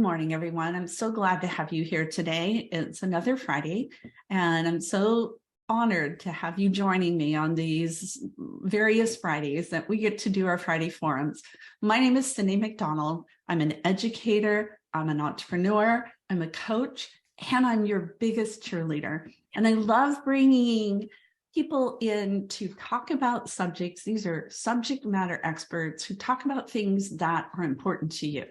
Morning, everyone. I'm so glad to have you here today. It's another Friday, and I'm so honored to have you joining me on these various Fridays that we get to do our Friday forums. My name is Cyndy McDonald. I'm an educator, I'm an entrepreneur, I'm a coach, and I'm your biggest cheerleader. And I love bringing people in to talk about subjects. These are subject matter experts who talk about things that are important to you.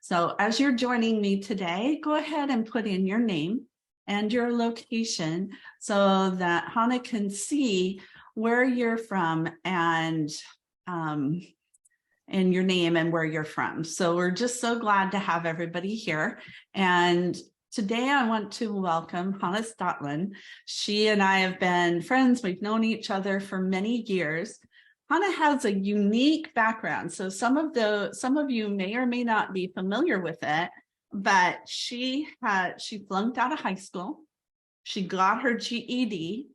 So as you're joining me today, go ahead and put in your name and your location so that Hanna can see where you're from and your name and where you're from. So we're just so glad to have everybody here. And today I want to welcome Hanna Stottland. She and I have been friends. We've known each other for many years. Hanna has a unique background. So some of you may or may not be familiar with it, but she flunked out of high school. She got her GED,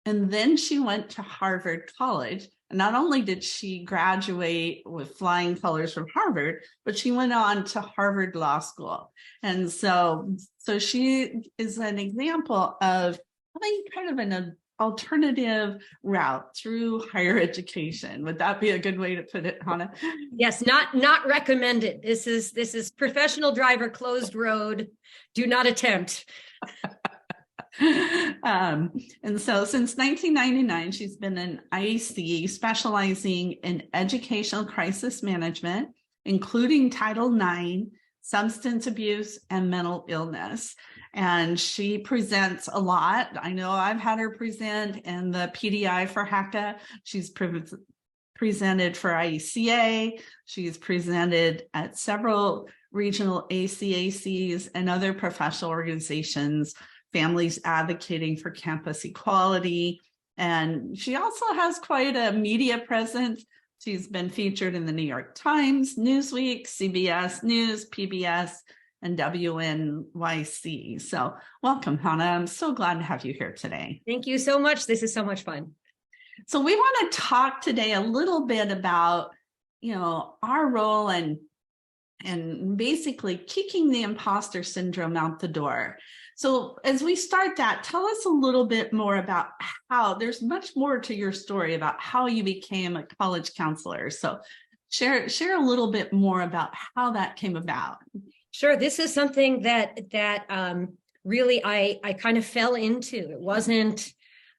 and then she went to Harvard College. And not only did she graduate with flying colors from Harvard, but she went on to Harvard Law School. And so she is an example of having kind of an alternative route through higher education. Would that be a good way to put it, Hanna? Yes, not recommended. This is professional driver, closed road. Do not attempt. And so since 1999, she's been an IC specializing in educational crisis management, including Title IX, substance abuse, and mental illness. And she presents a lot. I know I've had her present in the PDI for HACA. She's presented for IECA. She's presented at several regional ACACs and other professional organizations, families advocating for campus equality. And she also has quite a media presence. She's been featured in the New York Times, Newsweek, CBS News, PBS, and WNYC. So welcome, Hanna. I'm so glad to have you here today. Thank you so much. This is so much fun. So we want to talk today a little bit about, our role and basically kicking the imposter syndrome out the door. So as we start that, tell us a little bit more about how there's much more to your story about how you became a college counselor. So share a little bit more about how that came about. Sure. This is something that really I kind of fell into. It wasn't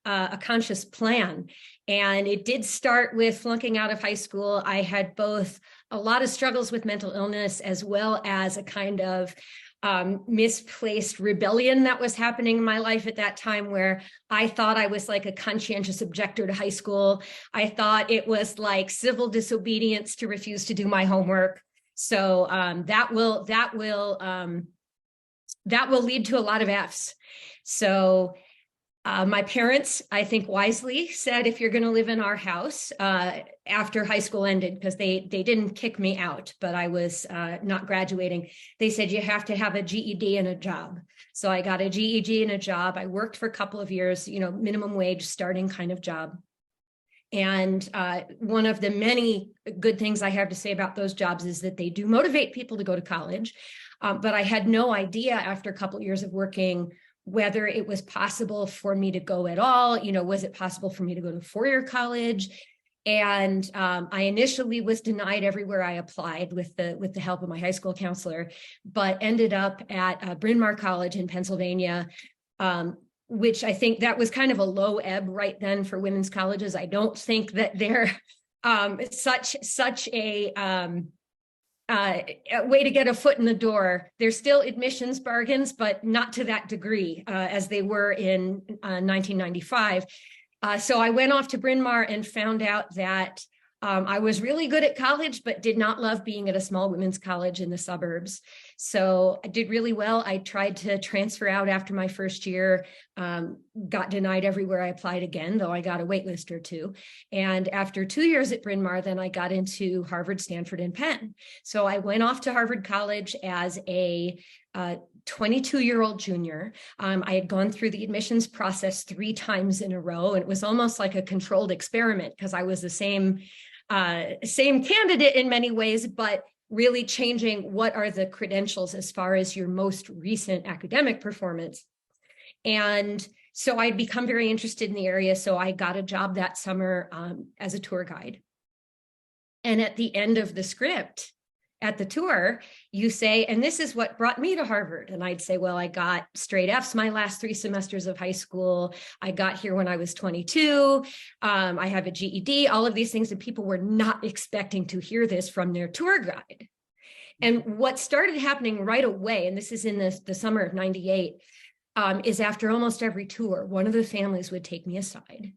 a conscious plan. And it did start with flunking out of high school. I had both a lot of struggles with mental illness as well as a kind of misplaced rebellion that was happening in my life at that time, where I thought I was like a conscientious objector to high school. I thought it was like civil disobedience to refuse to do my homework. So that will lead to a lot of F's. So my parents, I think wisely, said, if you're going to live in our house after high school ended, because they didn't kick me out, but I was not graduating. They said, you have to have a GED and a job. So I got a GED and a job. I worked for a couple of years, minimum wage starting kind of job. And one of the many good things I have to say about those jobs is that they do motivate people to go to college. But I had no idea after a couple of years of working whether it was possible for me to go at all. Was it possible for me to go to four-year college? And I initially was denied everywhere I applied with the help of my high school counselor, but ended up at Bryn Mawr College in Pennsylvania, which I think that was kind of a low ebb right then for women's colleges. I don't think that they're such a way to get a foot in the door. There's still admissions bargains, but not to that degree as they were in 1995. So I went off to Bryn Mawr and found out that I was really good at college, but did not love being at a small women's college in the suburbs. So I did really well. I tried to transfer out after my first year, got denied everywhere I applied again, though I got a wait list or two. And after 2 years at Bryn Mawr, then I got into Harvard, Stanford, and Penn. So I went off to Harvard College as a 22-year-old junior. I had gone through the admissions process 3 times in a row, and it was almost like a controlled experiment because I was the same candidate in many ways, but really changing what are the credentials as far as your most recent academic performance. And so I'd become very interested in the area. So I got a job that summer as a tour guide. And at the end of the script, at the tour, you say, and this is what brought me to Harvard. And I'd say, well, I got straight Fs my last 3 semesters of high school. I got here when I was 22. I have a GED, all of these things, and people were not expecting to hear this from their tour guide. And what started happening right away, and this is in the summer of 98, is after almost every tour, one of the families would take me aside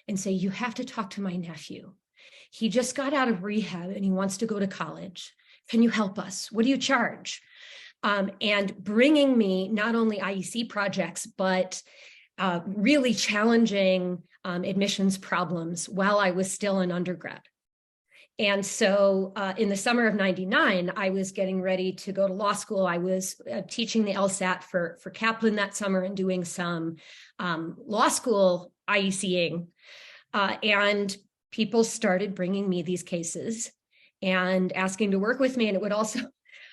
and say, you have to talk to my nephew. He just got out of rehab and he wants to go to college. Can you help us? What do you charge? And bringing me not only IEC projects, but really challenging admissions problems while I was still an undergrad. And so in the summer of 99, I was getting ready to go to law school. I was teaching the LSAT for Kaplan that summer and doing some law school IECing. And people started bringing me these cases and asking to work with me. And it would also,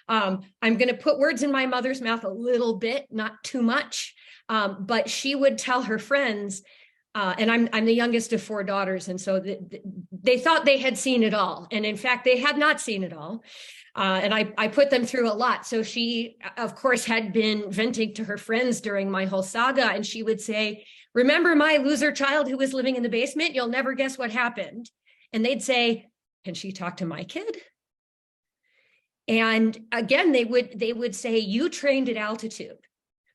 I'm going to put words in my mother's mouth a little bit, not too much, but she would tell her friends, and I'm the youngest of 4 daughters. And so they thought they had seen it all. And in fact, they had not seen it all. And I put them through a lot. So she, of course, had been venting to her friends during my whole saga. And she would say, remember my loser child who was living in the basement? You'll never guess what happened. And they'd say, can she talk to my kid? And again, they would say, you trained at altitude,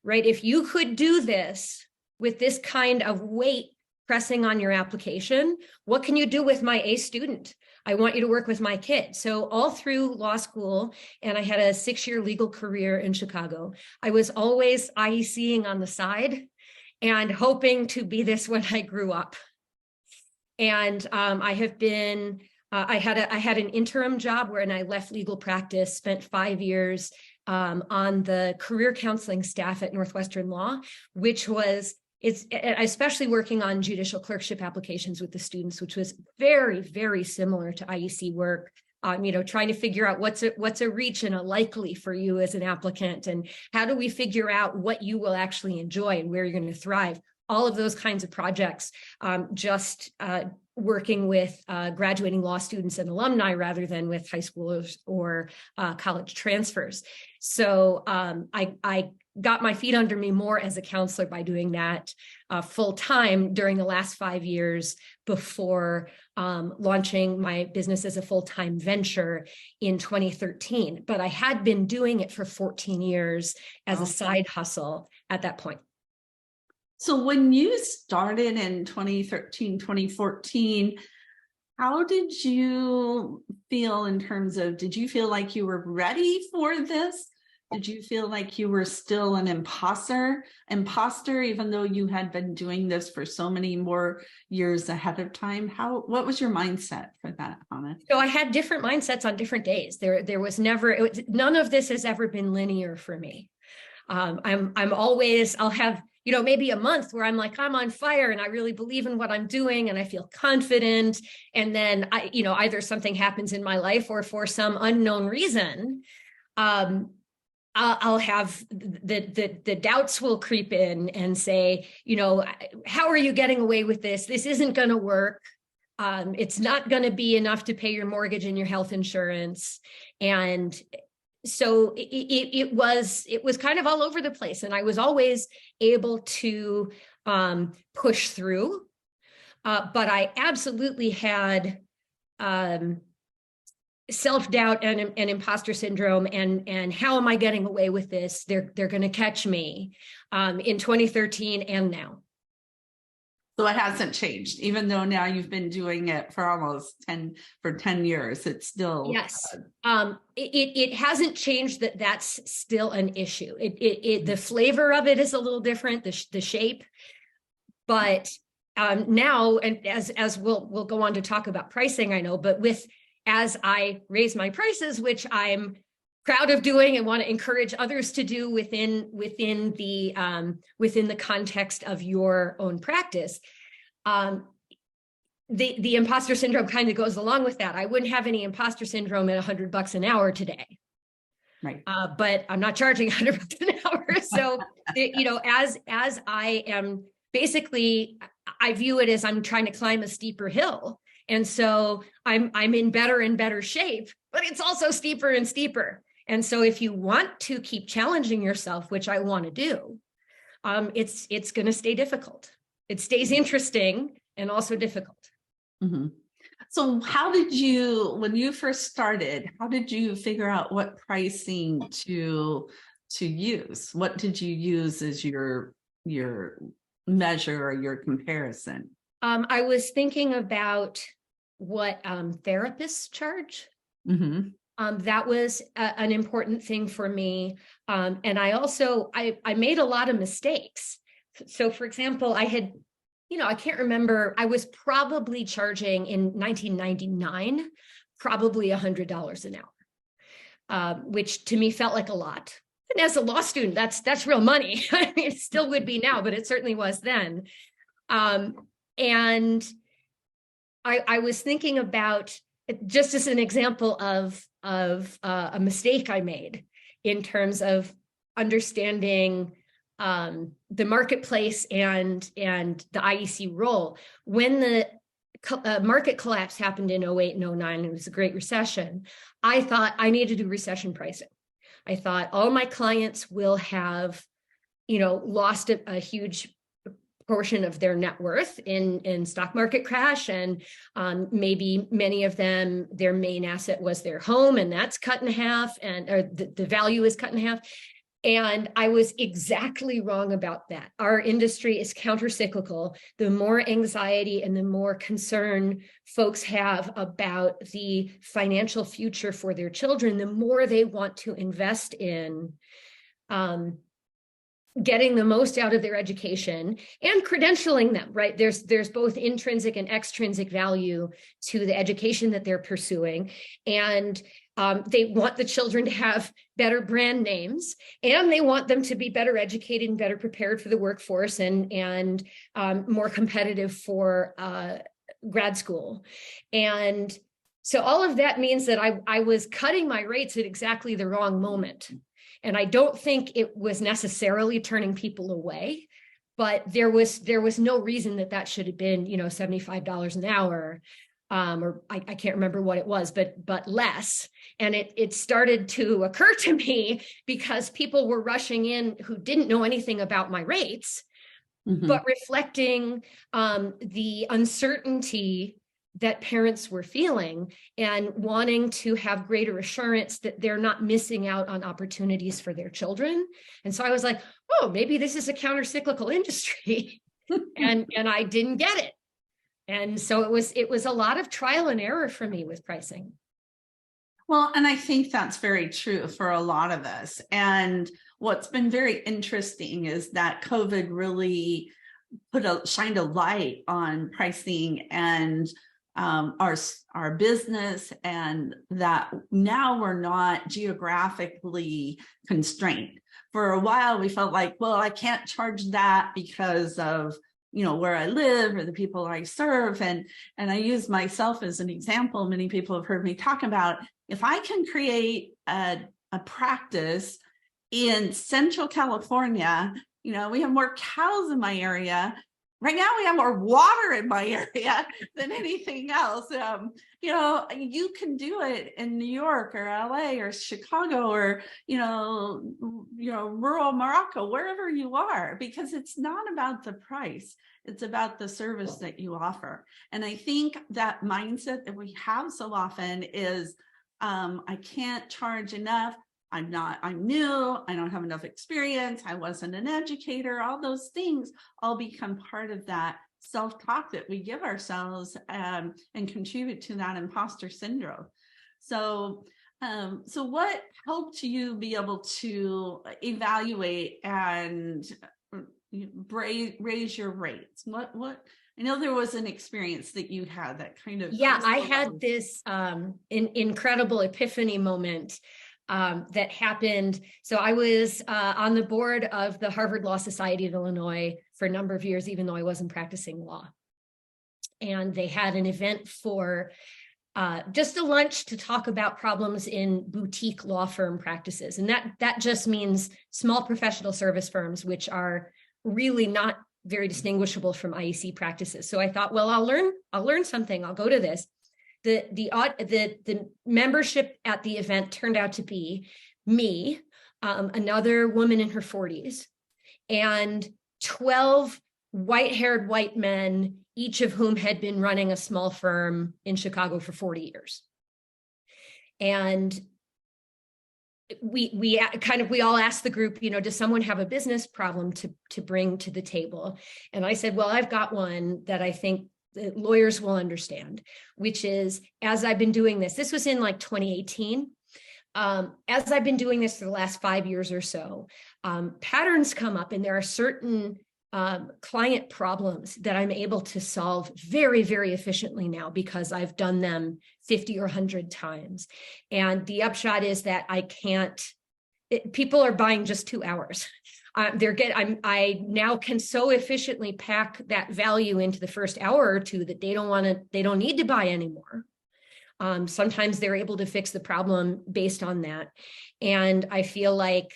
right? If you could do this with this kind of weight pressing on your application, what can you do with my A student? I want you to work with my kid. So all through law school, and I had a 6-year legal career in Chicago, I was always IECing on the side and hoping to be this when I grew up. And I have been, I had an interim job when I left legal practice, spent 5 years on the career counseling staff at Northwestern Law, which was, especially working on judicial clerkship applications with the students, which was very, very similar to IEC work. Trying to figure out what's a reach and a likely for you as an applicant, and how do we figure out what you will actually enjoy and where you're going to thrive. All of those kinds of projects, working with graduating law students and alumni rather than with high schoolers or college transfers. So I got my feet under me more as a counselor by doing that full time during the last 5 years before launching my business as a full-time venture in 2013. But I had been doing it for 14 years as a side hustle at that point. So when you started in 2013, 2014, how did you feel in terms of, did you feel like you were ready for this? Did you feel like you were still an imposter, even though you had been doing this for so many more years ahead of time? What was your mindset for that, Hanna? So I had different mindsets on different days. There was never, none of this has ever been linear for me. I'm always, I'll have, maybe a month where I'm like, I'm on fire and I really believe in what I'm doing and I feel confident. And then either something happens in my life or for some unknown reason, I'll have the doubts will creep in and say, how are you getting away with this? This isn't going to work. It's not going to be enough to pay your mortgage and your health insurance. And so it was kind of all over the place. And I was always able to push through. But I absolutely had self-doubt and imposter syndrome and how am I getting away with this? They're going to catch me in 2013 and now. So it hasn't changed, even though now you've been doing it for almost 10 years. It's still yes. It hasn't changed. That's still an issue. The flavor of it is a little different, the shape, but now, and as we'll go on to talk about pricing, I know, but as I raise my prices, which I'm proud of doing and want to encourage others to do within the context of your own practice, the imposter syndrome kind of goes along with that. I wouldn't have any imposter syndrome at $100 an hour today. Right. But I'm not charging $100 an hour. So, as I am basically, I view it as I'm trying to climb a steeper hill. And so I'm in better and better shape, but it's also steeper and steeper. And so if you want to keep challenging yourself, which I want to do, it's going to stay difficult. It stays interesting and also difficult. Mm-hmm. So how did you, when you first started, how did you figure out what pricing to use? What did you use as your measure or your comparison? I was thinking about what therapists charge. Mm-hmm. That was an important thing for me. And I also, I made a lot of mistakes. So for example, I had, I can't remember, I was probably charging in 1999, probably $100 an hour, which to me felt like a lot. And as a law student, that's real money. I mean, it still would be now, but it certainly was then. And I was thinking about, just as an example of a mistake I made in terms of understanding the marketplace and the IEC role. When the market collapse happened in 08 and 09, it was a Great Recession, I thought I needed to do recession pricing. I thought all my clients will have, lost a huge portion of their net worth in stock market crash, and maybe many of them, their main asset was their home, and that's cut in half, or the value is cut in half. And I was exactly wrong about that. Our industry is countercyclical. The more anxiety and the more concern folks have about the financial future for their children, the more they want to invest in getting the most out of their education and credentialing them, right? There's both intrinsic and extrinsic value to the education that they're pursuing. And they want the children to have better brand names, and they want them to be better educated and better prepared for the workforce and more competitive for grad school. And so all of that means that I was cutting my rates at exactly the wrong moment. And I don't think it was necessarily turning people away, but there was no reason that should have been, $75 an hour. Or I can't remember what it was, but less. And it started to occur to me because people were rushing in who didn't know anything about my rates, mm-hmm. but reflecting the uncertainty that parents were feeling and wanting to have greater assurance that they're not missing out on opportunities for their children. And so I was like, oh, maybe this is a counter-cyclical industry. and I didn't get it. And so it was a lot of trial and error for me with pricing. Well, and I think that's very true for a lot of us. And what's been very interesting is that COVID really shined a light on pricing and our business, and that now we're not geographically constrained. For a while, we felt like, well, I can't charge that because of where I live or the people I serve. And I use myself as an example. Many people have heard me talk about, if I can create a practice in Central California, we have more cows in my area. Right now we have more water in my area than anything else. You can do it in New York or LA or Chicago or, rural Morocco, wherever you are, because it's not about the price. It's about the service that you offer. And I think that mindset that we have so often is, I can't charge enough. I'm new, I don't have enough experience, I wasn't an educator, all those things all become part of that self-talk that we give ourselves and contribute to that imposter syndrome. So what helped you be able to evaluate and raise your rates? What I know there was an experience that you had that kind of... Yeah, I had this incredible epiphany moment that happened. So I was on the board of the Harvard Law Society of Illinois for a number of years, even though I wasn't practicing law. and they had an event for just a lunch to talk about problems in boutique law firm practices. And that just means small professional service firms, which are really not very distinguishable from IEC practices. So I thought, well, I'll learn something. I'll go to this. The membership at the event turned out to be me, another woman in her 40s, and 12 white-haired white men, each of whom had been running a small firm in Chicago for 40 years. And we all asked the group, does someone have a business problem to bring to the table? And I said, well, I've got one that I think the lawyers will understand, which is, as I've been doing this was in like 2018. As I've been doing this for the last 5 years or so, patterns come up, and there are certain client problems that I'm able to solve very, very efficiently now because I've done them 50 or 100 times. And the upshot is that people are buying just 2 hours. I now can so efficiently pack that value into the first hour or two that they don't need to buy anymore. Sometimes they're able to fix the problem based on that. And I feel like,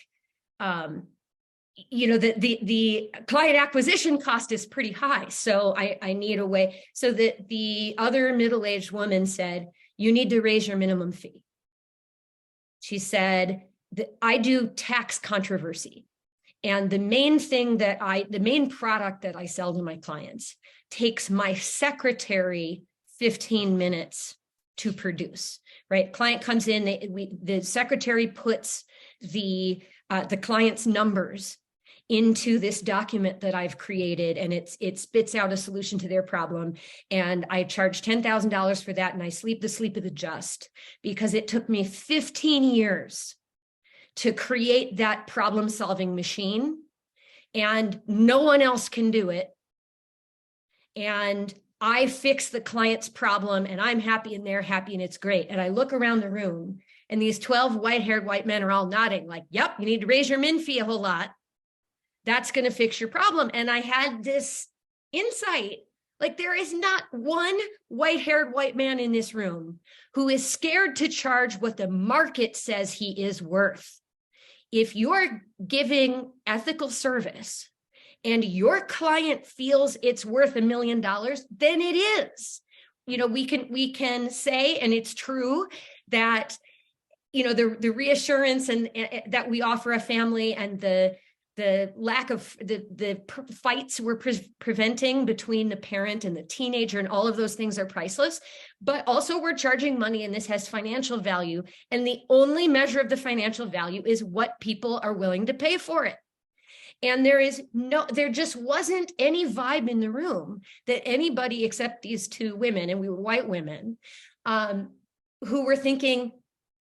the client acquisition cost is pretty high. So I need a way. So that the other middle-aged woman said, you need to raise your minimum fee. She said that I do tax controversy. And the main product that I sell to my clients takes my secretary 15 minutes to produce, right? Client comes in, the secretary puts the client's numbers into this document that I've created, and it spits out a solution to their problem. And I charge $10,000 for that, and I sleep the sleep of the just, because it took me 15 years to create that problem-solving machine, and no one else can do it. And I fix the client's problem, and I'm happy, and they're happy, and it's great. And I look around the room, and these 12 white-haired white men are all nodding like, yep, you need to raise your min fee a whole lot. That's going to fix your problem. And I had this insight, like, there is not one white-haired white man in this room who is scared to charge what the market says he is worth. If you're giving ethical service and your client feels it's worth $1 million, then it is. We can say, and it's true, that the reassurance and that we offer a family, and the lack of the fights we're preventing between the parent and the teenager, and all of those things are priceless. But also, we're charging money, and this has financial value. And the only measure of the financial value is what people are willing to pay for it. And there just wasn't any vibe in the room that anybody except these two women, and we were white women, who were thinking,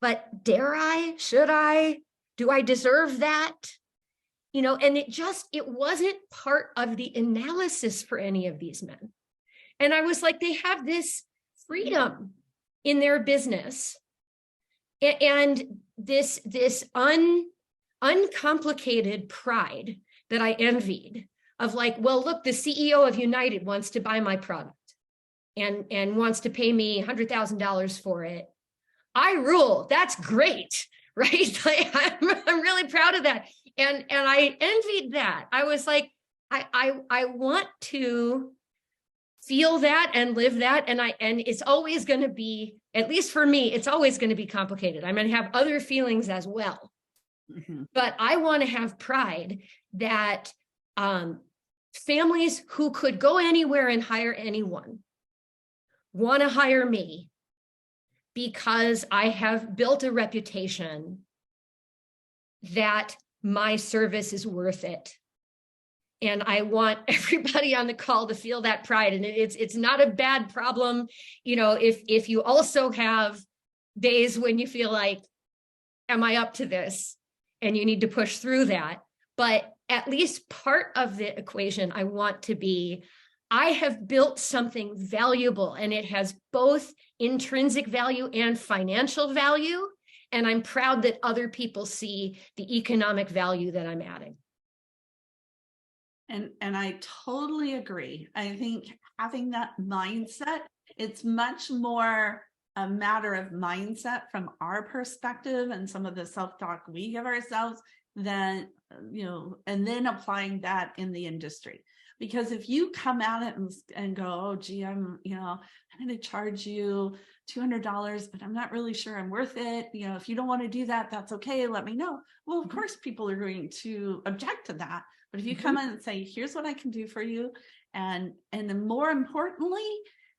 but dare I, should I, do I deserve that? And it wasn't part of the analysis for any of these men. And I was like, they have this freedom in their business, and this uncomplicated pride that I envied, of like, well, look, the CEO of United wants to buy my product and wants to pay me $100,000 for it. I rule. That's great, right? Like, I'm really proud of that. And I envied that. I was like, I want to feel that and live that. And it's always going to be, at least for me, it's always going to be complicated. I'm going to have other feelings as well. Mm-hmm. But I want to have pride that families who could go anywhere and hire anyone want to hire me, because I have built a reputation that my service is worth it. And I want everybody on the call to feel that pride. And it's not a bad problem. If you also have days when you feel like, am I up to this? And you need to push through that. But at least part of the equation, I want to be, I have built something valuable, and it has both intrinsic value and financial value. And I'm proud that other people see the economic value that I'm adding. And I totally agree. I think having that mindset. It's much more a matter of mindset from our perspective and some of the self-talk we give ourselves than, and then applying that in the industry. Because if you come at it and go, oh, gee, I'm going to charge you $200, but I'm not really sure I'm worth it. If you don't want to do that, that's okay. Let me know. Well, of course, people are going to object to that. But if you come in and say, here's what I can do for you. And then more importantly,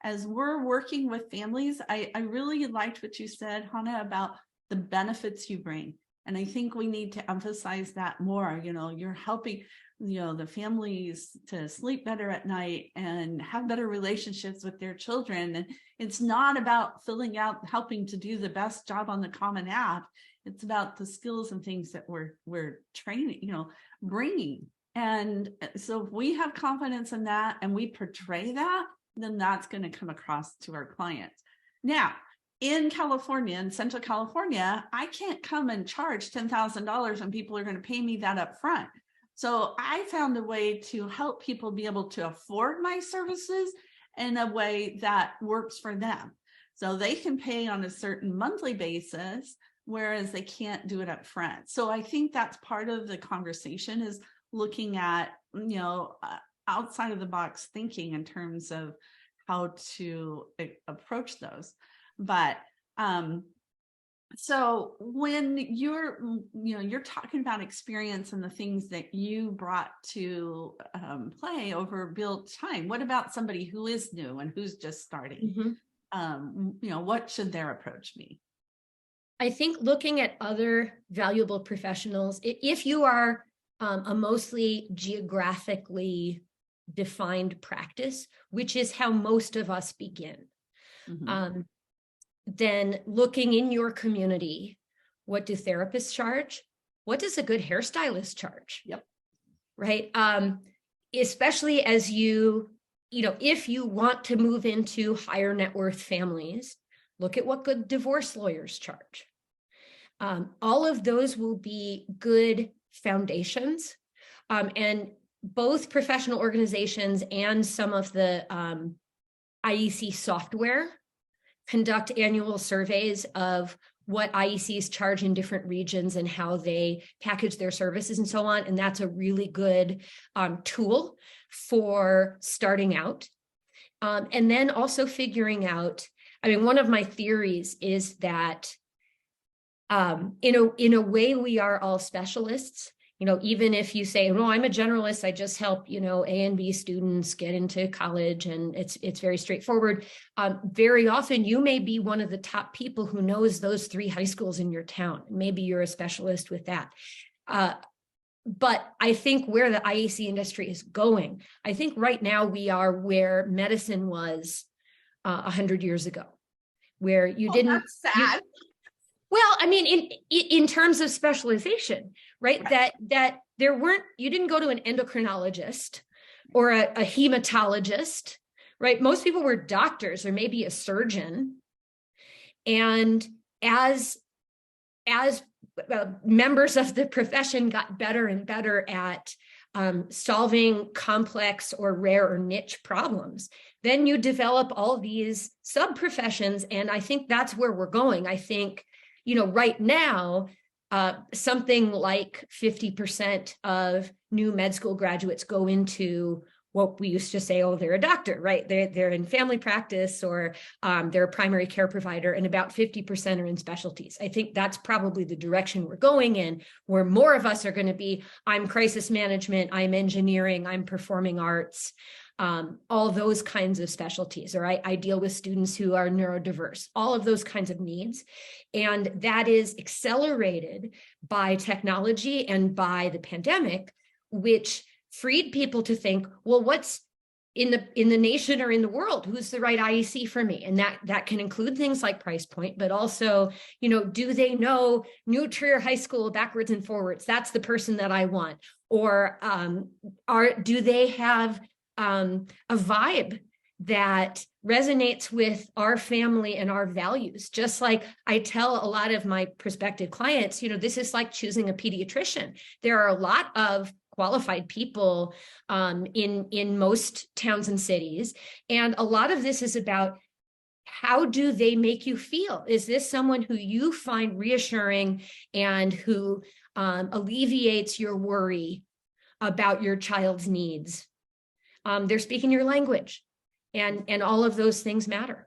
as we're working with families, I really liked what you said, Hanna, about the benefits you bring. And I think we need to emphasize that more. You're helping, the families to sleep better at night and have better relationships with their children. And it's not about filling out, helping to do the best job on the Common App. It's about the skills and things that we're training, bringing. And so if we have confidence in that and we portray that, then that's going to come across to our clients. Now, in California, in Central California, I can't come and charge $10,000 and people are going to pay me that up front. So I found a way to help people be able to afford my services in a way that works for them. So they can pay on a certain monthly basis, whereas they can't do it up front. So I think that's part of the conversation, is looking at, outside of the box thinking in terms of how to approach those. But so when you're talking about experience and the things that you brought to play over build time, what about somebody who is new and who's just starting? What should their approach be? I think looking at other valuable professionals, if you are a mostly geographically defined practice, which is how most of us begin, then looking in your community, what do therapists charge? What does a good hairstylist charge? Yep. Right. Especially as if you want to move into higher net worth families, look at what good divorce lawyers charge. All of those will be good foundations. And both professional organizations and some of the IEC software conduct annual surveys of what IECs charge in different regions and how they package their services and so on. And that's a really good tool for starting out. And then also figuring out, one of my theories is that in a way, we are all specialists. Even if you say, no, I'm a generalist, I just help, A and B students get into college, and it's very straightforward. Very often you may be one of the top people who knows those 3 high schools in your town. Maybe you're a specialist with that. But I think where the IEC industry is going, I think right now we are where medicine was 100 years ago, where you didn't. That's sad. In terms of specialization, right? That you didn't go to an endocrinologist or a hematologist, right? Most people were doctors or maybe a surgeon. And as members of the profession got better and better at solving complex or rare or niche problems, then you develop all these sub-professions. And I think that's where we're going. I think, right now, something like 50% of new med school graduates go into what we used to say, oh, they're a doctor, right? They're in family practice, or they're a primary care provider, and about 50% are in specialties. I think that's probably the direction we're going in, where more of us are going to be, I'm crisis management, I'm engineering, I'm performing arts, all those kinds of specialties, or I deal with students who are neurodiverse, all of those kinds of needs. And that is accelerated by technology and by the pandemic, which freed people to think, well, what's in the nation or in the world? Who's the right IEC for me? And that can include things like price point, but also, do they know New Trier High School backwards and forwards? That's the person that I want. Or do they have a vibe that resonates with our family and our values? Just like I tell a lot of my prospective clients, this is like choosing a pediatrician. There are a lot of qualified people in most towns and cities. And a lot of this is about, how do they make you feel? Is this someone who you find reassuring and who alleviates your worry about your child's needs? They're speaking your language, and all of those things matter.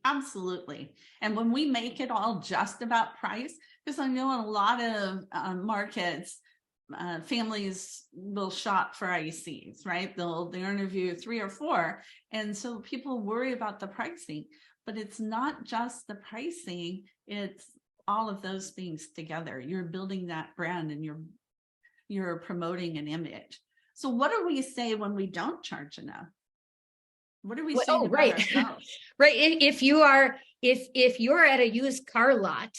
Absolutely. And when we make it all just about price, because I know in a lot of markets, families will shop for ICs, right? They'll interview 3 or 4. And so people worry about the pricing, but it's not just the pricing, it's all of those things together. You're building that brand and you're promoting an image. So what do we say when we don't charge enough? What do we say about ourselves? Right. If you're at a used car lot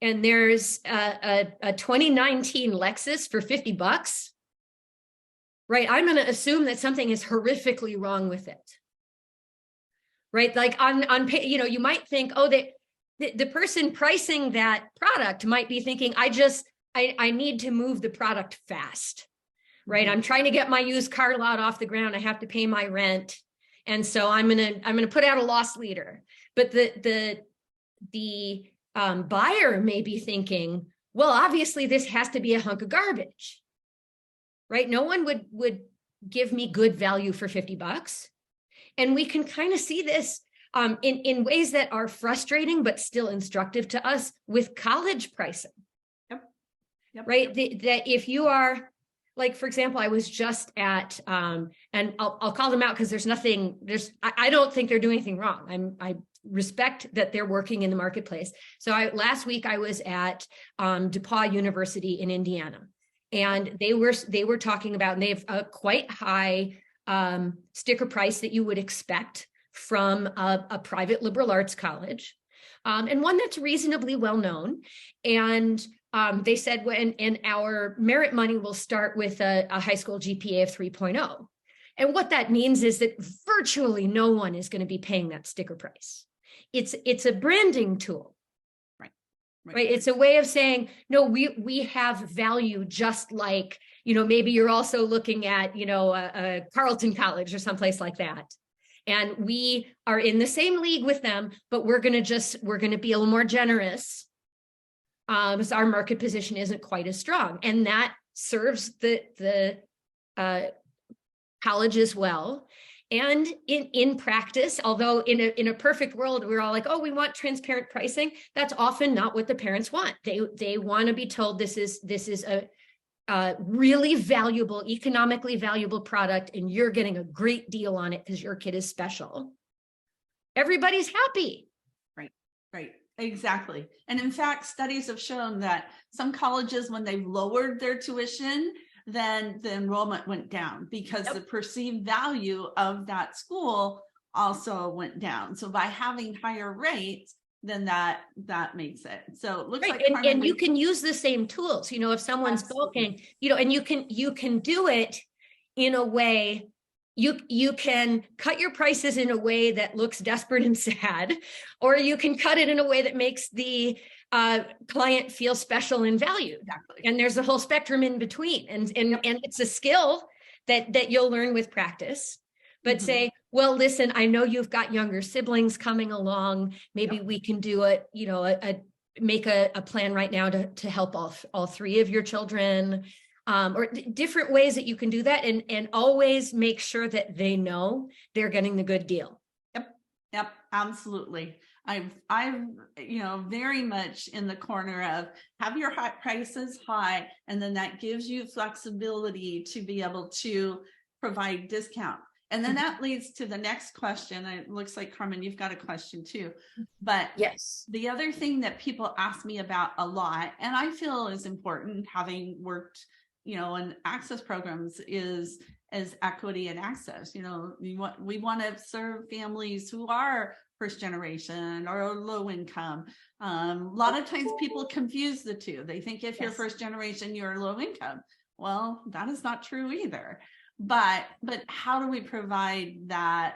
and there's a 2019 Lexus for $50, right? I'm going to assume that something is horrifically wrong with it, right? Like you might think, oh, the person pricing that product might be thinking, I need to move the product fast. Right. I'm trying to get my used car lot off the ground. I have to pay my rent. And so I'm going to put out a loss leader. But the buyer may be thinking, well, obviously this has to be a hunk of garbage. Right. No one would give me good value for $50. And we can kind of see this in ways that are frustrating, but still instructive to us with college pricing. Yep. Right. That if you are, like, for example, I was just at, and I'll call them out because I don't think they're doing anything wrong. I respect that they're working in the marketplace. So last week I was at DePauw University in Indiana, and they were talking about, and they have a quite high sticker price that you would expect from a private liberal arts college, and one that's reasonably well known. And they said, and our merit money will start with a high school GPA of 3.0. And what that means is that virtually no one is going to be paying that sticker price. It's a branding tool. Right. It's a way of saying, no, we have value, just like, maybe you're also looking at, a Carleton College or someplace like that. And we are in the same league with them, but we're going to be a little more generous. Because our market position isn't quite as strong, and that serves the college as well. And in practice, although in a perfect world, we're all like, oh, we want transparent pricing. That's often not what the parents want. They want to be told this is a really valuable, economically valuable product, and you're getting a great deal on it because your kid is special. Everybody's happy. Right. Exactly. And in fact, studies have shown that some colleges, when they lowered their tuition, then the enrollment went down because the perceived value of that school also went down. So by having higher rates, then that makes it. So it looks like and you can use the same tools, if someone's bulking, and you can do it in a way. You can cut your prices in a way that looks desperate and sad, or you can cut it in a way that makes the client feel special and valued. Exactly. And there's a whole spectrum in between. And it's a skill that you'll learn with practice. But say, well, listen, I know you've got younger siblings coming along. Maybe we can do make a plan right now to help all 3 of your children. Or different ways that you can do that, and always make sure that they know they're getting the good deal. Yep, absolutely. I'm very much in the corner of have your high prices high, and then that gives you flexibility to be able to provide discount. And then that leads to the next question. It looks like, Carmen, you've got a question too. But yes, the other thing that people ask me about a lot, and I feel is important, having worked in access programs, is equity and access. We want to serve families who are first generation or low income. A lot of times people confuse the two. They think if you're first generation, you're low income. Well, that is not true either. But how do we provide that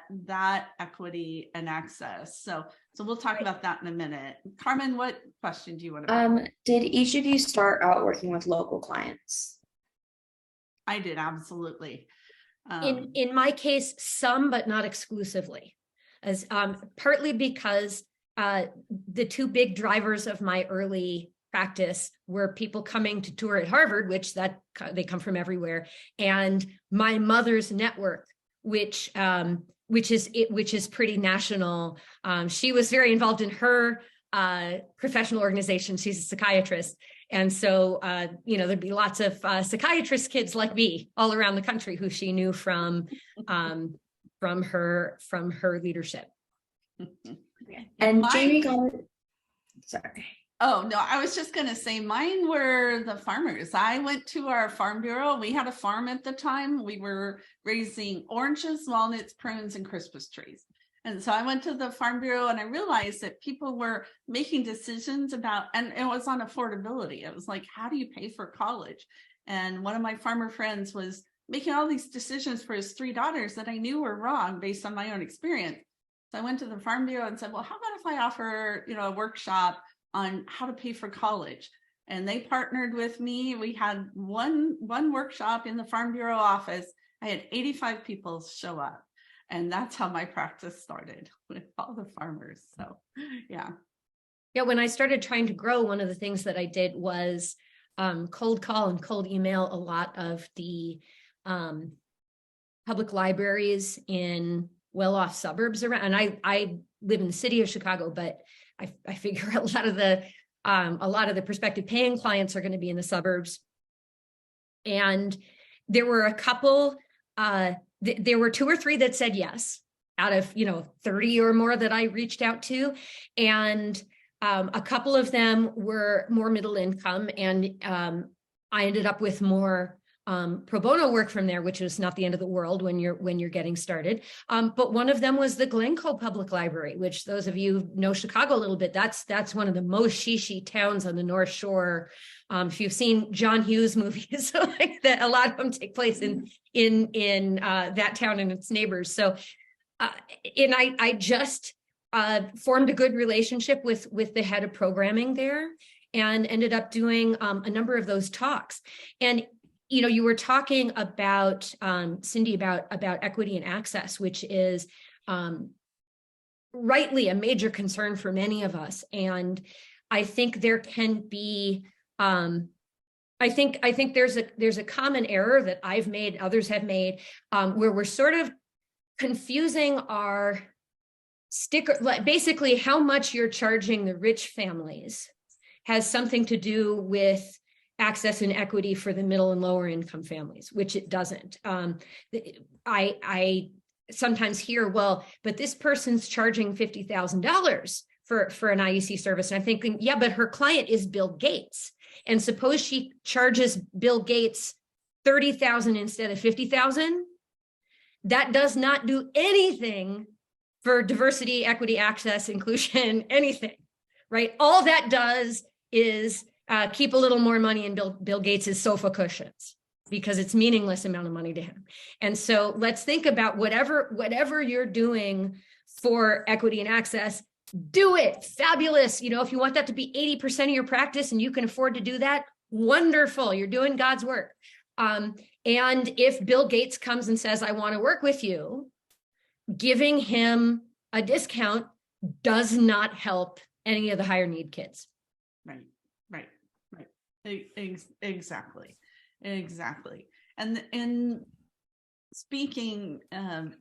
equity and access? So So we'll talk about that in a minute. Carmen, what question do you want to Did each of you start out working with local clients? I did, absolutely. In my case, some, but not exclusively, as partly because the two big drivers of my early practice were people coming to tour at Harvard, which they come from everywhere, and my mother's network, which is pretty national. She was very involved in her professional organization. She's a psychiatrist. And so, there'd be lots of psychiatrist kids like me all around the country who she knew from her leadership. And Jamie, sorry. Oh, no, I was just going to say mine were the farmers. I went to our farm bureau. We had a farm at the time. We were raising oranges, walnuts, prunes, and Christmas trees. And so I went to the farm bureau and I realized that people were making decisions about, and it was on affordability. It was like, how do you pay for college? And one of my farmer friends was making all these decisions for his 3 daughters that I knew were wrong based on my own experience. So I went to the farm bureau and said, well, how about if I offer, a workshop on how to pay for college? And they partnered with me. We had one workshop in the farm bureau office. I had 85 people show up. And that's how my practice started, with all the farmers. So, yeah. Yeah, when I started trying to grow, one of the things that I did was cold call and cold email a lot of the public libraries in well-off suburbs around. And I live in the city of Chicago, but I figure a lot of the prospective paying clients are going to be in the suburbs. And there were a couple. There were 2 or 3 that said yes out of 30 or more that I reached out to, and a couple of them were more middle income, and I ended up with more pro bono work from there, which is not the end of the world when you're getting started. But one of them was the Glencoe Public Library, which those of you who know Chicago a little bit, that's one of the most shishi towns on the North Shore. If you've seen John Hughes movies, like that, a lot of them take place in that town and its neighbors. So, and I just formed a good relationship with the head of programming there, and ended up doing a number of those talks. And you were talking about Cyndy about equity and access, which is rightly a major concern for many of us. And I think there can be I think there's a common error that I've made, others have made, where we're sort of confusing our sticker, basically how much you're charging the rich families has something to do with access and equity for the middle and lower income families, which it doesn't. I sometimes hear, well, but this person's charging $50,000 for an IEC service. And I'm thinking, yeah, but her client is Bill Gates. And suppose she charges Bill Gates $30,000 instead of $50,000. That does not do anything for diversity, equity, access, inclusion, anything, right? All that does is keep a little more money in Bill Gates's sofa cushions, because it's meaningless amount of money to him. And so let's think about whatever you're doing for equity and access, do it. Fabulous. If you want that to be 80% of your practice and you can afford to do that, wonderful. You're doing God's work. And if Bill Gates comes and says, I want to work with you, giving him a discount does not help any of the higher need kids. Right. Exactly. And speaking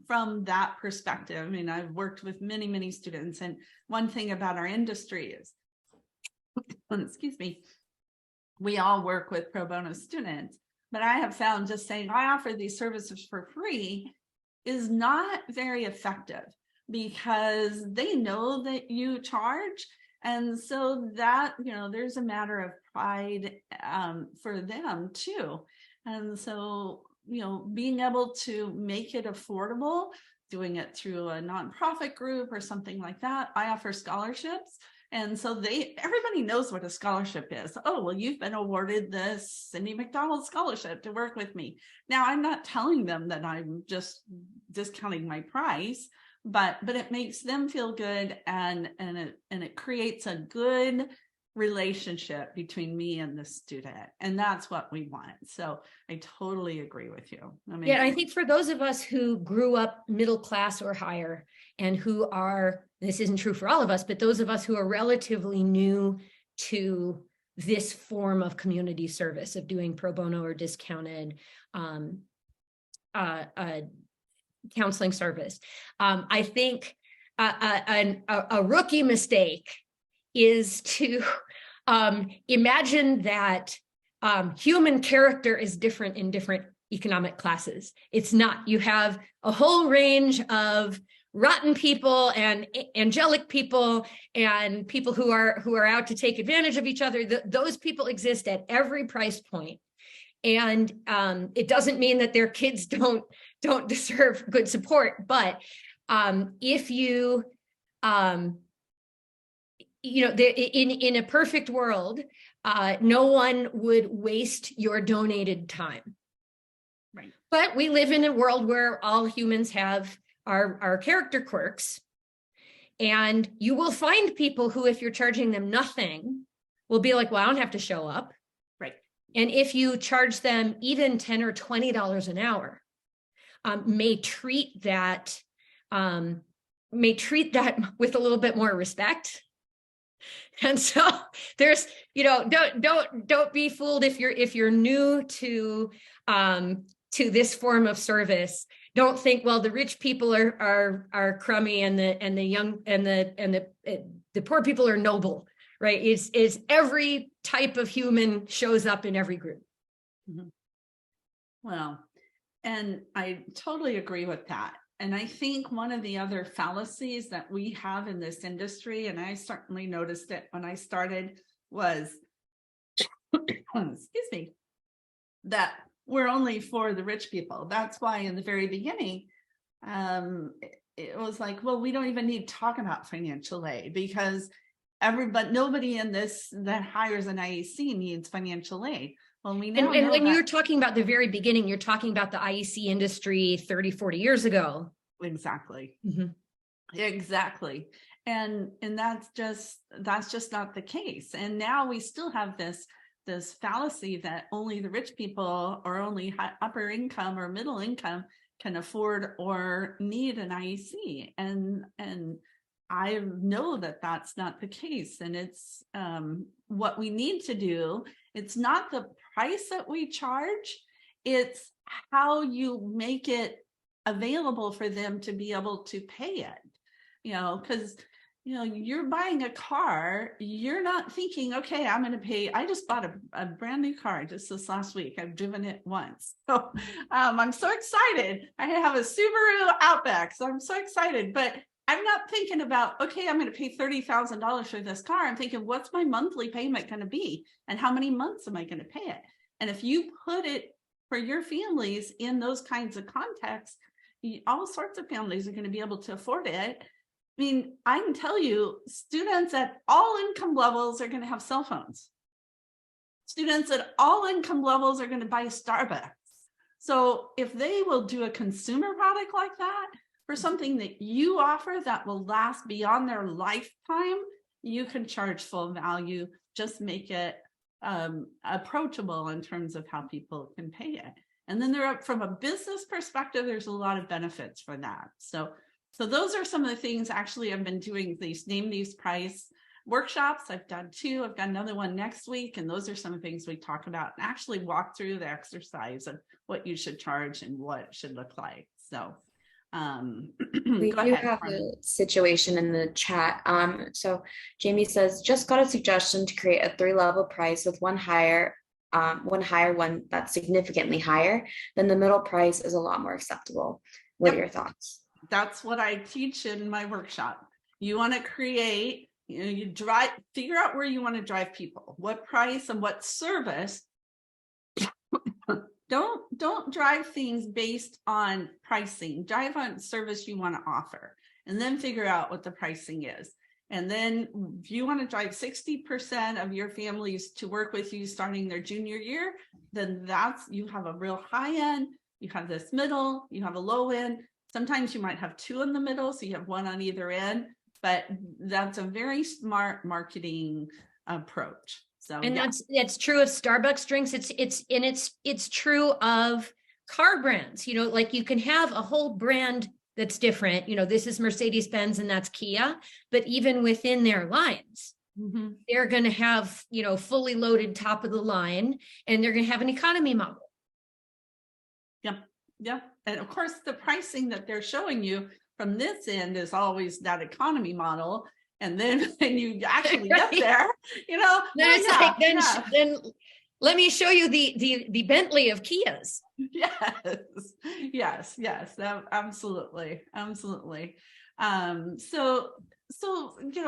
from that perspective, I've worked with many students, and one thing about our industry is, excuse me, we all work with pro bono students, but I have found just saying I offer these services for free is not very effective, because they know that you charge. And so that, there's a matter of pride for them too. And so, being able to make it affordable, doing it through a nonprofit group or something like that. I offer scholarships. And so everybody knows what a scholarship is. Oh, well, you've been awarded this Cyndy McDonald scholarship to work with me. Now, I'm not telling them that I'm just discounting my price, but it makes them feel good, and it creates a good relationship between me and the student, and that's what we want. So I totally agree with you. Yeah, I think for those of us who grew up middle class or higher, and who are, this isn't true for all of us, but those of us who are relatively new to this form of community service, of doing pro bono or discounted counseling service, I think a rookie mistake is to imagine that human character is different in different economic classes. It's not. You have a whole range of rotten people and angelic people and people who are out to take advantage of each other. Those people exist at every price point. And it doesn't mean that their kids don't deserve good support. But if you, in a perfect world, no one would waste your donated time. Right. But we live in a world where all humans have our character quirks. And you will find people who, if you're charging them nothing, will be like, well, I don't have to show up. Right. And if you charge them even $10 or $20 an hour, may treat that with a little bit more respect. And so there's, don't be fooled if you're new to this form of service. Don't think, well, the rich people are crummy and the young and the poor people are noble, right? Is every type of human shows up in every group. Mm-hmm. Well, and I totally agree with that. And I think one of the other fallacies that we have in this industry, and I certainly noticed it when I started, was, excuse me, that we're only for the rich people. That's why in the very beginning, it was like, well, we don't even need to talk about financial aid, because nobody in this that hires an IEC needs financial aid. Well, we know. And when you're talking about the very beginning, you're talking about the IEC industry 30, 40 years ago. Exactly. Mm-hmm. Exactly. And that's just not the case. And now we still have this fallacy that only the rich people or only upper income or middle income can afford or need an IEC. And I know that that's not the case. And it's what we need to do. It's not the price that we charge. It's how you make it available for them to be able to pay it. Because you're buying a car, you're not thinking, okay, I'm going to pay. I just bought a brand new car just this last week. I've driven it once. So I'm so excited. I have a Subaru Outback, so I'm so excited. But I'm not thinking about, okay, I'm going to pay $30,000 for this car. I'm thinking, what's my monthly payment going to be? And how many months am I going to pay it? And if you put it for your families in those kinds of contexts, all sorts of families are going to be able to afford it. I mean, I can tell you, students at all income levels are going to have cell phones. Students at all income levels are going to buy Starbucks. So if they will do a consumer product like that for something that you offer that will last beyond their lifetime, you can charge full value. Just make it approachable in terms of how people can pay it. And then from a business perspective, there's a lot of benefits for that. So those are some of the things. Actually, I've been doing these name these price workshops. I've done 2. I've got another one next week. And those are some of the things we talk about and actually walk through the exercise of what you should charge and what it should look like. So we do have a situation in the chat. So Jamie says, just got a suggestion to create a 3-level price with one higher one that's significantly higher. Then the middle price is a lot more acceptable. What are your thoughts? That's what I teach in my workshop. You want to create, figure out where you want to drive people, what price and what service. Don't drive things based on pricing. Drive on service you want to offer, and then figure out what the pricing is. And then if you want to drive 60% of your families to work with you starting their junior year, then you have a real high end, you have this middle, you have a low end. Sometimes you might have two in the middle, so you have one on either end, but that's a very smart marketing approach. So, and that's true of Starbucks drinks. It's true of car brands. Like you can have a whole brand that's different. This is Mercedes-Benz and that's Kia, but even within their lines, they're going to have, fully loaded top of the line, and they're going to have an economy model. Yep. And of course, the pricing that they're showing you from this end is always that economy model. And then when you actually get there, then let me show you the Bentley of Kias. Yes, absolutely. So,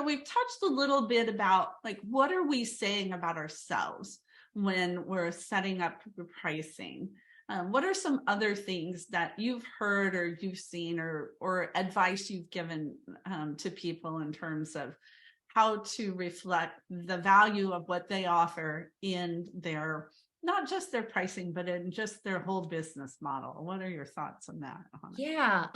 we've touched a little bit about like, what are we saying about ourselves when we're setting up the pricing? What are some other things that you've heard or you've seen or advice you've given to people in terms of how to reflect the value of what they offer in their, not just their pricing, but in just their whole business model? What are your thoughts on that, Hanna? Yeah.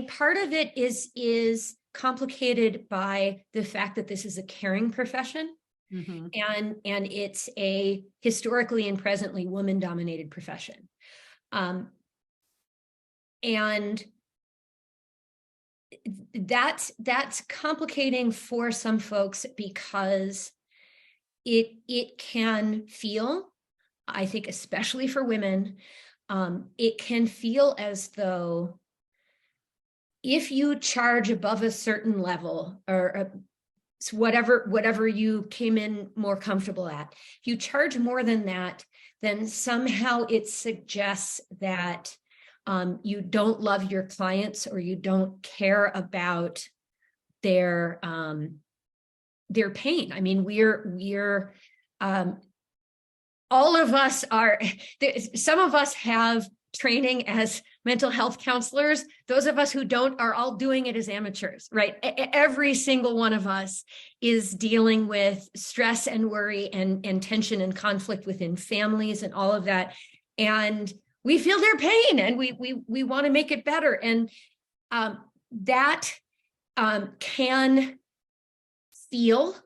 Part of it is complicated by the fact that this is a caring profession. And it's a historically and presently woman-dominated profession. And that's complicating for some folks because it can feel, I think, especially for women, it can feel as though if you charge above a certain level or whatever you came in more comfortable at, if you charge more than that, then somehow it suggests that you don't love your clients or you don't care about their pain. I mean, we're all of us are, some of us have training as mental health counselors. Those of us who don't are all doing it as amateurs, right? Every single one of us is dealing with stress and worry and tension and conflict within families and all of that. And we feel their pain and we want to make it better. And that can feel,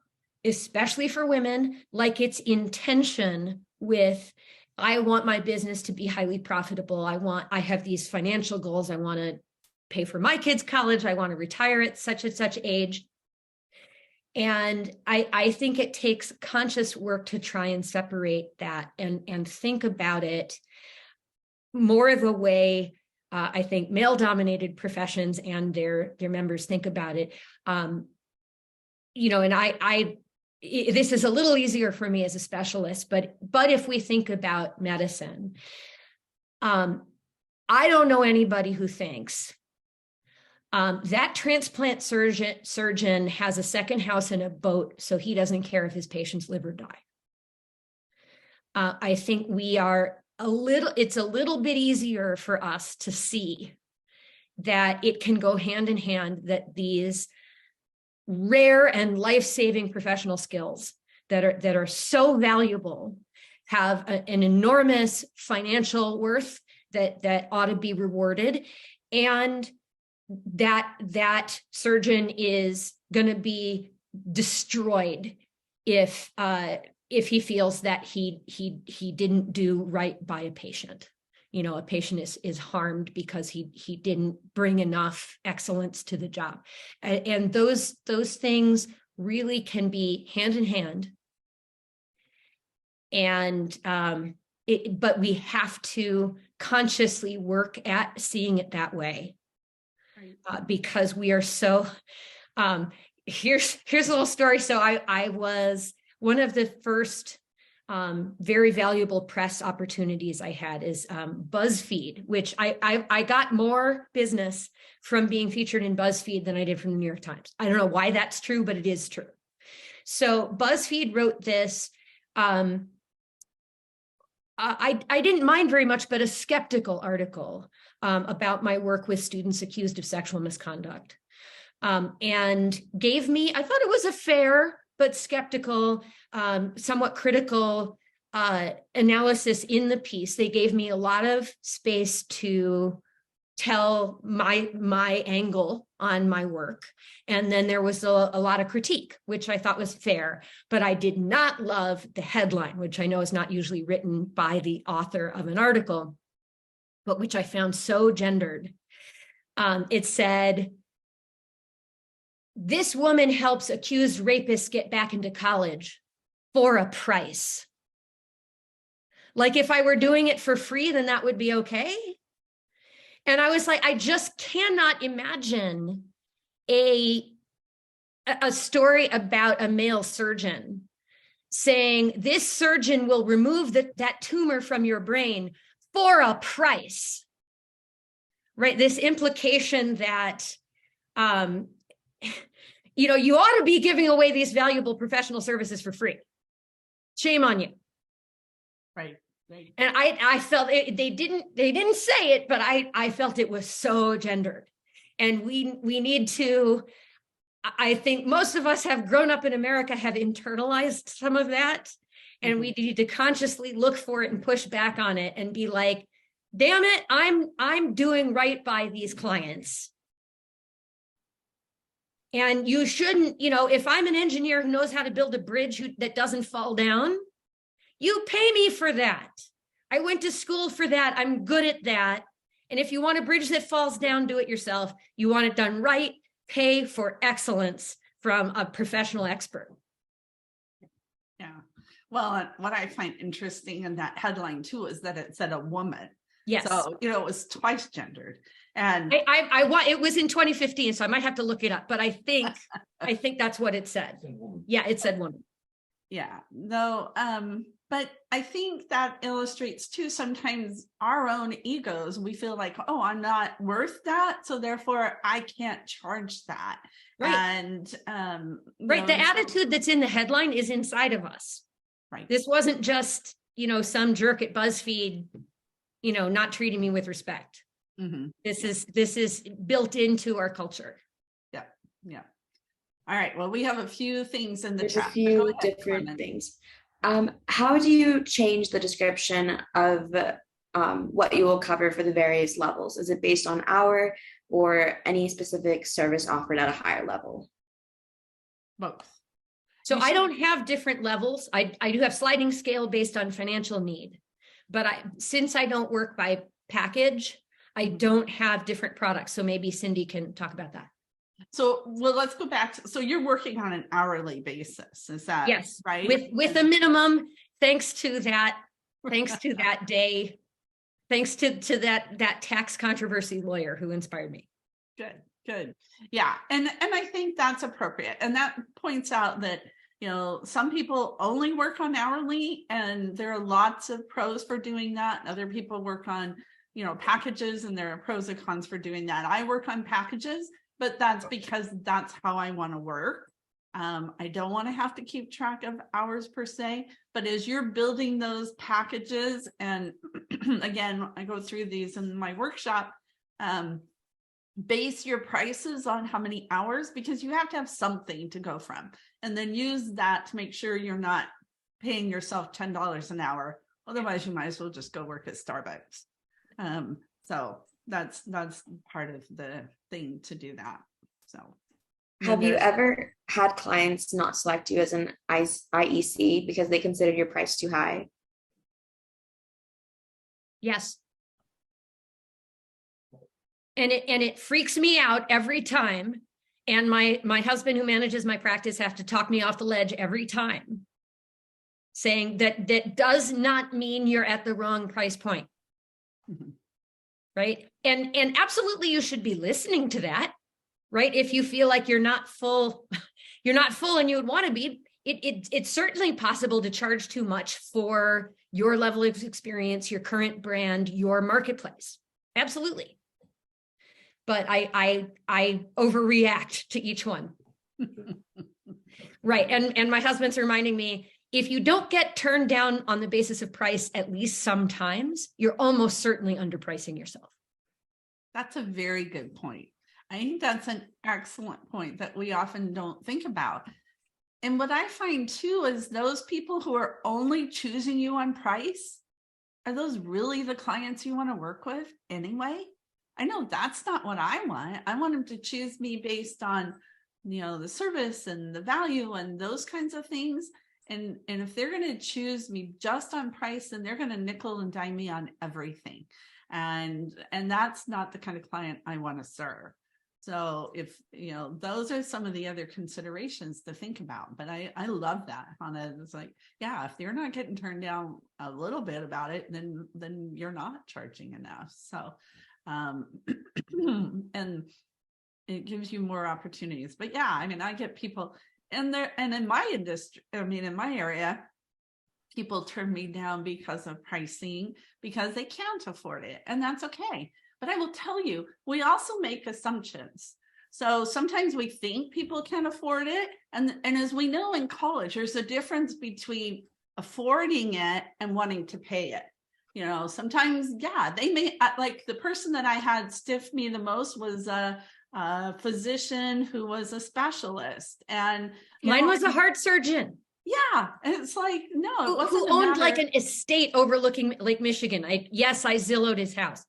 especially for women, like it's in tension with, I want my business to be highly profitable. I have these financial goals. I want to pay for my kids' college. I want to retire at such and such age. And I think it takes conscious work to try and separate that and think about it more the way I think male-dominated professions and their members think about it. And this is a little easier for me as a specialist, but if we think about medicine, I don't know anybody who thinks that transplant surgeon has a second house and a boat, so he doesn't care if his patients live or die. I think it's a little bit easier for us to see that it can go hand in hand, that these rare and life-saving professional skills that are so valuable have an enormous financial worth that ought to be rewarded, and that surgeon is going to be destroyed if he feels that he didn't do right by a patient. A patient is harmed because he didn't bring enough excellence to the job. And those things really can be hand in hand. And but we have to consciously work at seeing it that way, because we are so. Here's a little story. So I was one of the first very valuable press opportunities I had is BuzzFeed, which I got more business from being featured in BuzzFeed than I did from the New York Times. I don't know why that's true, but it is true. So BuzzFeed wrote this, I didn't mind very much, but a skeptical article about my work with students accused of sexual misconduct, and gave me, I thought it was a fair but skeptical, somewhat critical analysis in the piece. They gave me a lot of space to tell my angle on my work. And then there was a lot of critique, which I thought was fair, but I did not love the headline, which I know is not usually written by the author of an article, but which I found so gendered. It said, "This woman helps accused rapists get back into college for a price." Like, if I were doing it for free, then that would be okay. And I was like, I just cannot imagine a story about a male surgeon saying, "This surgeon will remove that tumor from your brain for a price." Right? This implication that, you ought to be giving away these valuable professional services for free. Shame on you. Right. Right. And I felt they didn't say it, but I felt it was so gendered. And we need to, I think most of us have grown up in America, have internalized some of that. And we need to consciously look for it and push back on it and be like, damn it, I'm doing right by these clients. And you shouldn't, if I'm an engineer who knows how to build a bridge that doesn't fall down, you pay me for that. I went to school for that. I'm good at that. And if you want a bridge that falls down, do it yourself. You want it done right, pay for excellence from a professional expert. Yeah. Well, what I find interesting in that headline too is that it said a woman. Yes. So, it was twice gendered. And it was in 2015, so I might have to look it up, but I think that's what it said. Yeah, it said woman. Yeah, no, but I think that illustrates too, sometimes our own egos, we feel like, oh, I'm not worth that, so therefore I can't charge that. Right. And right, the attitude that's in the headline is inside of us. Right. This wasn't just, some jerk at BuzzFeed, not treating me with respect. Mm-hmm. This is built into our culture. Yeah. Yeah. All right. Well, we have a few things in the There's chat. A few different things. How do you change the description of what you will cover for the various levels? Is it based on hour or any specific service offered at a higher level? Both. So I don't have different levels. I do have sliding scale based on financial need, but since I don't work by package, I don't have different products. So maybe Cyndy can talk about that. So, well, let's go back. So you're working on an hourly basis. Is that yes, right? With a minimum, thanks to that day, thanks to that tax controversy lawyer who inspired me. Good. Yeah. And I think that's appropriate. And that points out that, some people only work on hourly, and there are lots of pros for doing that. Other people work on, packages, and there are pros and cons for doing that. I work on packages, but that's because that's how I want to work. I don't want to have to keep track of hours per se, but as you're building those packages, and again, I go through these in my workshop, base your prices on how many hours, because you have to have something to go from, and then use that to make sure you're not paying yourself $10 an hour. Otherwise, you might as well just go work at Starbucks. So that's part of the thing to do that. So have you ever had clients not select you as an IEC because they considered your price too high? Yes. And it freaks me out every time. And my husband, who manages my practice, have to talk me off the ledge every time, saying that does not mean you're at the wrong price point. Mm-hmm. Right. And absolutely, you should be listening to that. Right. If you feel like you're not full and you would want to be, it's certainly possible to charge too much for your level of experience, your current brand, your marketplace. Absolutely. But I overreact to each one. Right. And my husband's reminding me, if you don't get turned down on the basis of price at least sometimes, you're almost certainly underpricing yourself. That's a very good point. I think that's an excellent point that we often don't think about. And what I find too is those people who are only choosing you on price, are those really the clients you want to work with anyway? I know that's not what I want. I want them to choose me based on, the service and the value and those kinds of things. And if they're going to choose me just on price, then they're going to nickel and dime me on everything. And that's not the kind of client I want to serve. So if, those are some of the other considerations to think about. But I love that, Hanna. It's like, yeah, if they're not getting turned down a little bit about it, then you're not charging enough. So, and it gives you more opportunities. But yeah, I mean, I get people and in my industry, in my area, people turn me down because of pricing, because they can't afford it. And that's okay. But I will tell you, we also make assumptions. So sometimes we think people can afford it. And as we know in college, there's a difference between affording it and wanting to pay it. Sometimes, yeah, they may, like the person that I had stiff me the most was a physician who was a specialist. And mine was a heart surgeon. Yeah, it's like, no, who owned like an estate overlooking Lake Michigan. I Zillowed his house.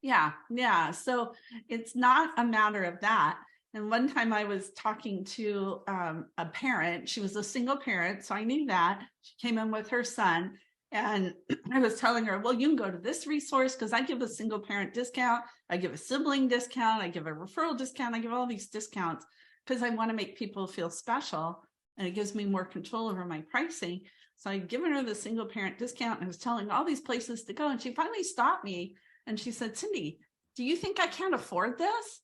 Yeah. So it's not a matter of that. And one time I was talking to a parent. She was a single parent, so I knew that. She came in with her son, and I was telling her, well, you can go to this resource because I give a single parent discount. I give a sibling discount. I give a referral discount. I give all these discounts because I want to make people feel special, and it gives me more control over my pricing. So I'd given her the single parent discount, and I was telling her all these places to go. And she finally stopped me and she said, Cyndy, do you think I can't afford this?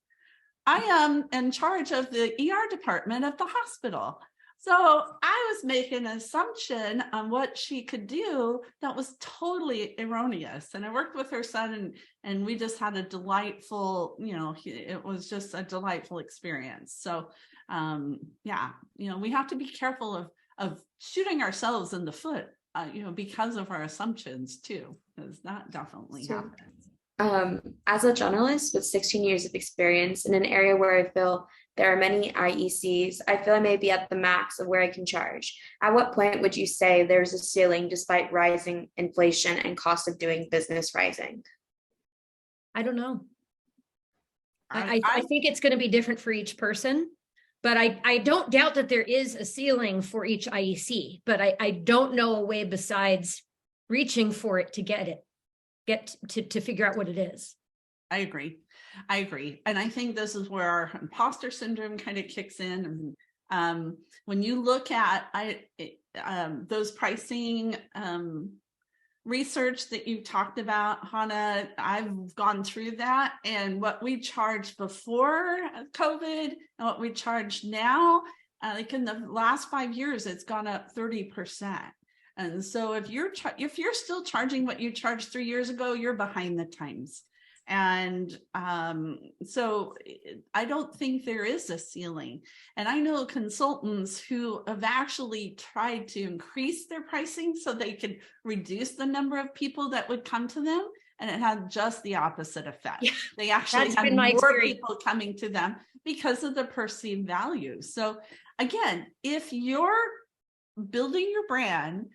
I am in charge of the ER department of the hospital. So I was making an assumption on what she could do that was totally erroneous. And I worked with her son, and we just had a delightful, it was just a delightful experience. So we have to be careful of shooting ourselves in the foot, because of our assumptions too, because that definitely happens. As a journalist with 16 years of experience in an area where I feel there are many IECs, I feel I may be at the max of where I can charge. At what point would you say there's a ceiling despite rising inflation and cost of doing business rising? I don't know. I think it's going to be different for each person, but I don't doubt that there is a ceiling for each IEC, but I don't know a way besides reaching for it to get to figure out what it is. I agree. And I think this is where our imposter syndrome kind of kicks in. And when you look at those pricing research that you talked about, Hanna, I've gone through that. And what we charged before COVID and what we charge now, like in the last 5 years, it's gone up 30%. And so if you're still charging what you charged 3 years ago, you're behind the times. And so I don't think there is a ceiling. And I know consultants who have actually tried to increase their pricing so they could reduce the number of people that would come to them. And it had just the opposite effect. Yeah, they actually had more people coming to them because of the perceived value. So again, if you're building your brand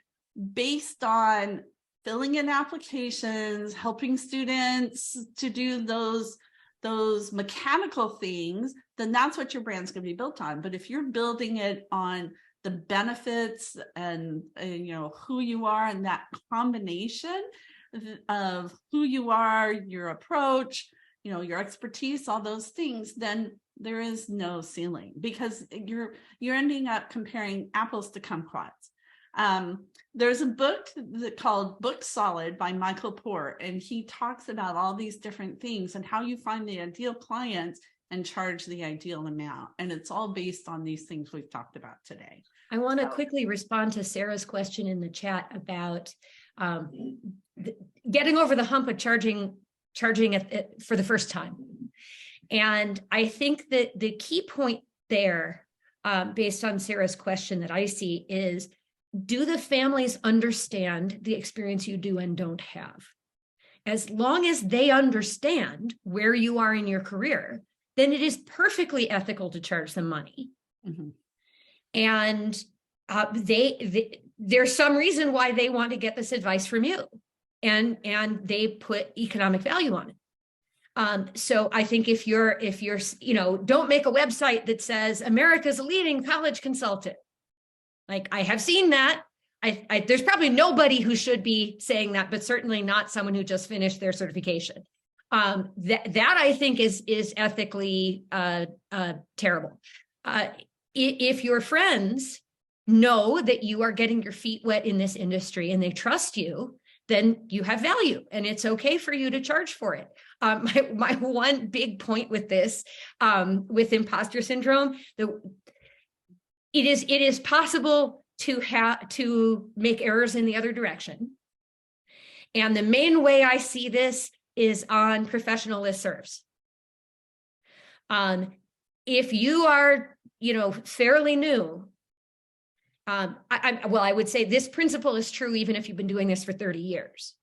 based on filling in applications, helping students to do those mechanical things, then that's what your brand's going to be built on. But if you're building it on the benefits and who you are, and that combination of who you are, your approach, your expertise, all those things, then there is no ceiling, because you're ending up comparing apples to kumquats. There's a book called Book Solid by Michael Port, and he talks about all these different things and how you find the ideal clients and charge the ideal amount. And it's all based on these things we've talked about today. I want to quickly respond to Sarah's question in the chat about getting over the hump of charging it for the first time. And I think that the key point there, based on Sarah's question that I see, is, do the families understand the experience you do and don't have? As long as they understand where you are in your career, then it is perfectly ethical to charge them money. Mm-hmm. And there's some reason why they want to get this advice from you, and they put economic value on it. So I think if you're, don't make a website that says America's leading college consultant. Like, I have seen that. There's probably nobody who should be saying that, but certainly not someone who just finished their certification. That I think is ethically terrible. If your friends know that you are getting your feet wet in this industry and they trust you, then you have value and it's okay for you to charge for it. My one big point with this, with imposter syndrome, it is possible to make errors in the other direction. And the main way I see this is on professional listservs. If you are, fairly new, I would say this principle is true even if you've been doing this for 30 years.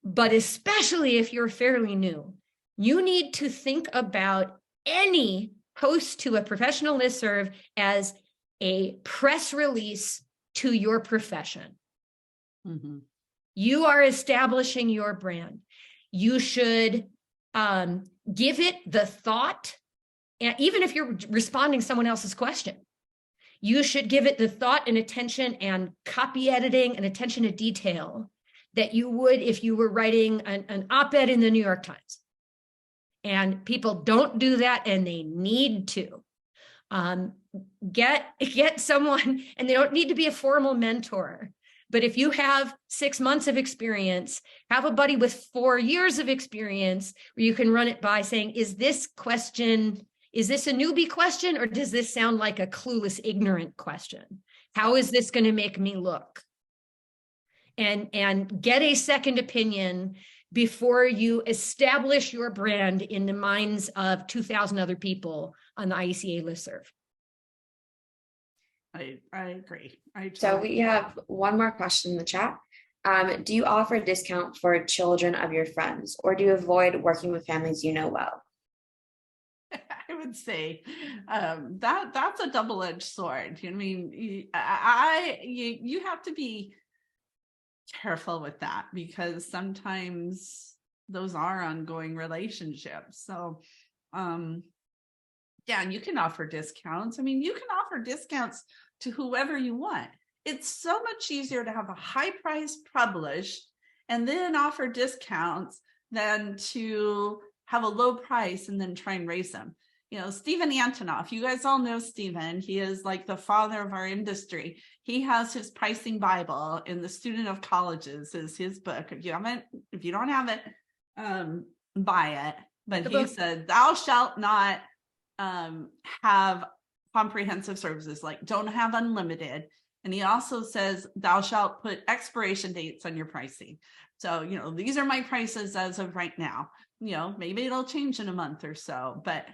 But especially if you're fairly new, you need to think about any post to a professional listserv as a press release to your profession. Mm-hmm. You are establishing your brand. You should give it the thought, and even if you're responding to someone else's question, you should give it the thought and attention and copy editing and attention to detail that you would if you were writing an op-ed in the New York Times. And people don't do that, and they need to. Get someone, and they don't need to be a formal mentor. But if you have 6 months of experience, have a buddy with 4 years of experience where you can run it by saying, is this a newbie question, or does this sound like a clueless, ignorant question? How is this going to make me look? And get a second opinion before you establish your brand in the minds of 2,000 other people on the IECA listserv. I agree. So we have one more question in the chat. Do you offer a discount for children of your friends, or do you avoid working with families you know well? I would say that's a double-edged sword. I mean, you have to be careful with that, because sometimes those are ongoing relationships. So yeah, and you can offer discounts. I mean, you can offer discounts to whoever you want. It's so much easier to have a high price published and then offer discounts than to have a low price and then try and raise them. Stephen Antonoff, you guys all know Stephen. He is like the father of our industry. He has his pricing Bible, in The Student of Colleges is his book. If you don't have it, buy it. But he said, thou shalt not have comprehensive services, like don't have unlimited. And he also says, thou shalt put expiration dates on your pricing. So, these are my prices as of right now. Maybe it'll change in a month or so, but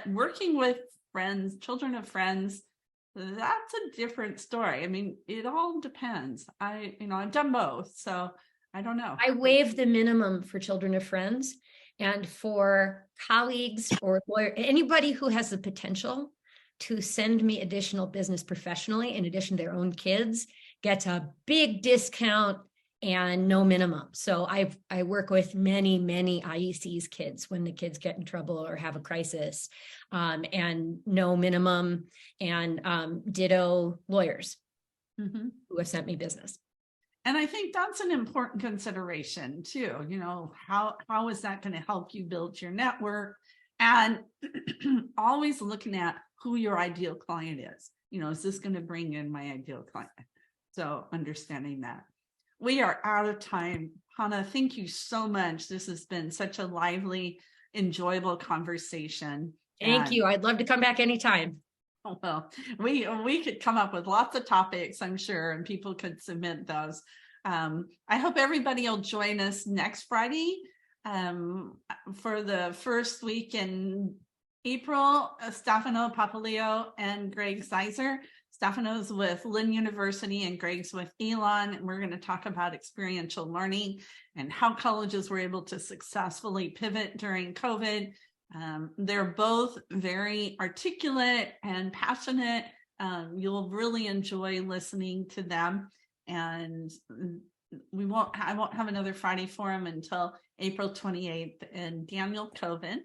working with friends, children of friends, that's a different story. I mean, it all depends. I've done both, so I don't know. I waive the minimum for children of friends, and for colleagues or anybody who has the potential to send me additional business professionally in addition to their own kids gets a big discount and no minimum. So I work with many IEC's kids when the kids get in trouble or have a crisis, and no minimum, and ditto lawyers who have sent me business. And I think that's an important consideration too. How is that going to help you build your network? And always looking at who your ideal client is. Is this going to bring in my ideal client? So understanding that. We are out of time. Hanna, thank you so much. This has been such a lively, enjoyable conversation. Thank you. I'd love to come back anytime. Well, we could come up with lots of topics, I'm sure, and people could submit those. I hope everybody will join us next Friday for the first week in April. Stefano Papaleo and Greg Sizer. Stefano's with Lynn University and Greg's with Elon. And we're going to talk about experiential learning and how colleges were able to successfully pivot during COVID. They're both very articulate and passionate. You'll really enjoy listening to them. And I won't have another Friday forum until April 28th. And Daniel Coven,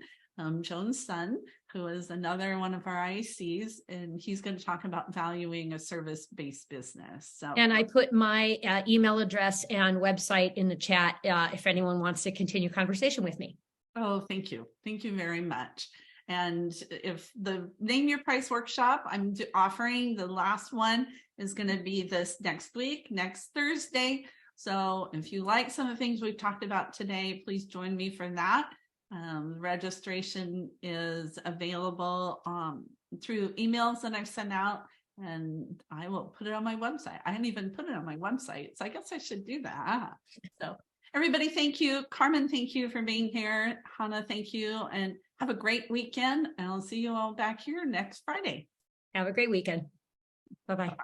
Joan's son, who is another one of our ICs, and he's going to talk about valuing a service-based business. So, and I put my email address and website in the chat if anyone wants to continue conversation with me. Oh, thank you. Thank you very much. And if the Name Your Price workshop, I'm offering, the last one is going to be this next week, next Thursday. So if you like some of the things we've talked about today, please join me for that. Registration is available through emails that I've sent out, and I will put it on my website. I hadn't even put it on my website, so I guess I should do that. So everybody, thank you. Carmen, thank you for being here. Hanna, thank you, and have a great weekend. And I'll see you all back here next Friday. Have a great weekend. Bye-bye.